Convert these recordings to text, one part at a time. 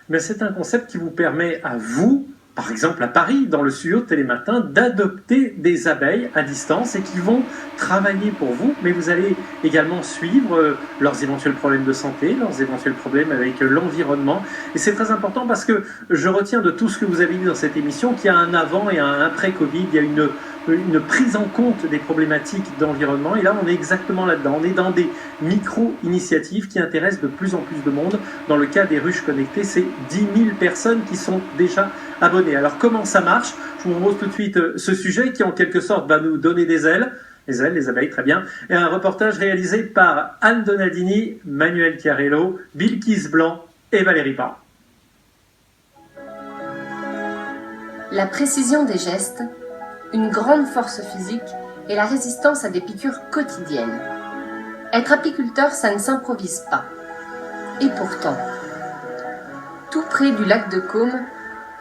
Mais c'est un concept qui vous permet à vous, par exemple à Paris, dans le studio de Télématin, d'adopter des abeilles à distance et qui vont travailler pour vous, mais vous allez également suivre leurs éventuels problèmes de santé, leurs éventuels problèmes avec l'environnement. Et c'est très important parce que je retiens de tout ce que vous avez dit dans cette émission qu'il y a un avant et un après Covid, il y a une prise en compte des problématiques d'environnement. Et là, on est exactement là-dedans. On est dans des micro-initiatives qui intéressent de plus en plus de monde. Dans le cas des ruches connectées, c'est 10 000 personnes qui sont déjà abonnées. Alors, comment ça marche? Je vous propose tout de suite ce sujet qui, en quelque sorte, va nous donner des ailes. Les ailes, les abeilles, très bien. Et un reportage réalisé par Anne Donaldini, Manuel Chiarello, Bilkis Blanc et Valérie Parra. La précision des gestes, une grande force physique et la résistance à des piqûres quotidiennes. Être apiculteur, ça ne s'improvise pas. Et pourtant, tout près du lac de Caume,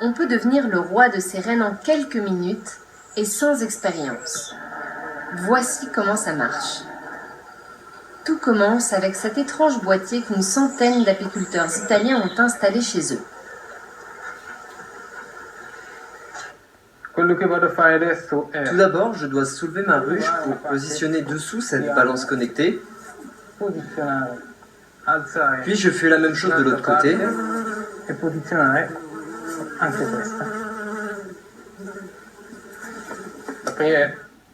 on peut devenir le roi de ses reines en quelques minutes et sans expérience. Voici comment ça marche. Tout commence avec cet étrange boîtier qu'une centaine d'apiculteurs italiens ont installé chez eux. Tout d'abord, je dois soulever ma ruche pour positionner dessous cette balance connectée. Puis je fais la même chose de l'autre côté.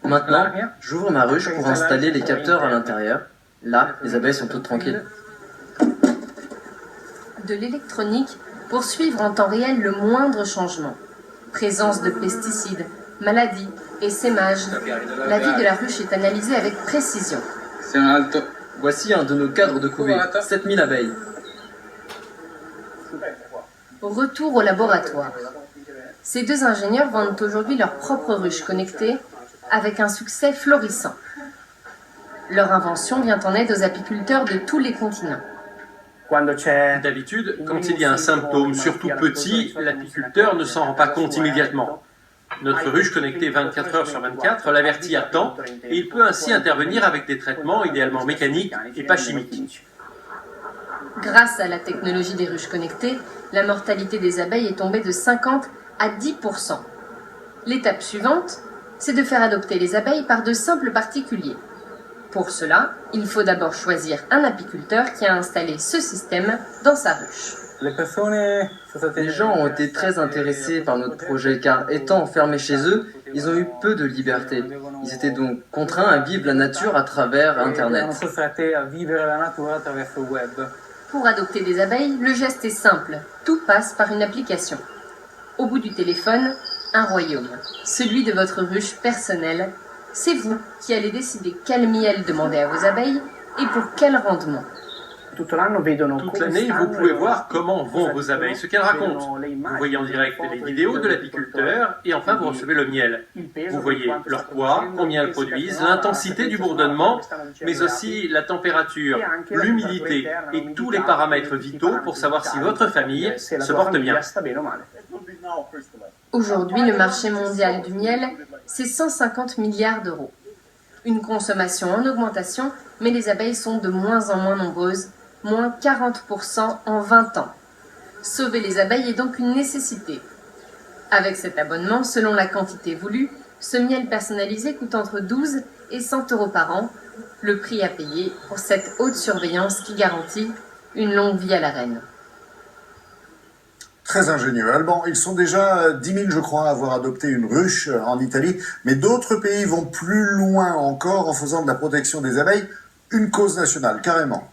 Maintenant, j'ouvre ma ruche pour installer les capteurs à l'intérieur. Là, les abeilles sont toutes tranquilles. De l'électronique pour suivre en temps réel le moindre changement. Présence de pesticides, maladies, essaimage. La vie de la ruche est analysée avec précision. Voici un de nos cadres de couvée, 7000 abeilles. Retour au laboratoire. Ces deux ingénieurs vendent aujourd'hui leur propre ruche connectée avec un succès florissant. Leur invention vient en aide aux apiculteurs de tous les continents. D'habitude, quand il y a un symptôme, surtout petit, l'apiculteur ne s'en rend pas compte immédiatement. Notre ruche connectée 24 heures sur 24 l'avertit à temps et il peut ainsi intervenir avec des traitements idéalement mécaniques et pas chimiques. Grâce à la technologie des ruches connectées, la mortalité des abeilles est tombée de 50 à 10%. L'étape suivante, c'est de faire adopter les abeilles par de simples particuliers. Pour cela, il faut d'abord choisir un apiculteur qui a installé ce système dans sa ruche. Les gens ont été très intéressés par notre projet car étant enfermés chez eux, ils ont eu peu de liberté. Ils étaient donc contraints à vivre la nature à travers Internet. Pour adopter des abeilles, le geste est simple. Tout passe par une application. Au bout du téléphone, un royaume, celui de votre ruche personnelle. C'est vous qui allez décider quel miel demander à vos abeilles et pour quel rendement. Toute l'année, vous pouvez voir comment vont vos abeilles, ce qu'elles racontent. Vous voyez en direct les vidéos de l'apiculteur et enfin vous recevez le miel. Vous voyez leur poids, combien elles produisent, l'intensité du bourdonnement, mais aussi la température, l'humidité et tous les paramètres vitaux pour savoir si votre famille se porte bien. Aujourd'hui, le marché mondial du miel, c'est 150 milliards d'euros. Une consommation en augmentation, mais les abeilles sont de moins en moins nombreuses, moins 40% en 20 ans. Sauver les abeilles est donc une nécessité. Avec cet abonnement, selon la quantité voulue, ce miel personnalisé coûte entre 12 et 100 euros par an, le prix à payer pour cette haute surveillance qui garantit une longue vie à la reine. Très ingénieux. Alban, ils sont déjà 10 000, je crois, à avoir adopté une ruche en Italie, mais d'autres pays vont plus loin encore en faisant de la protection des abeilles une cause nationale, carrément.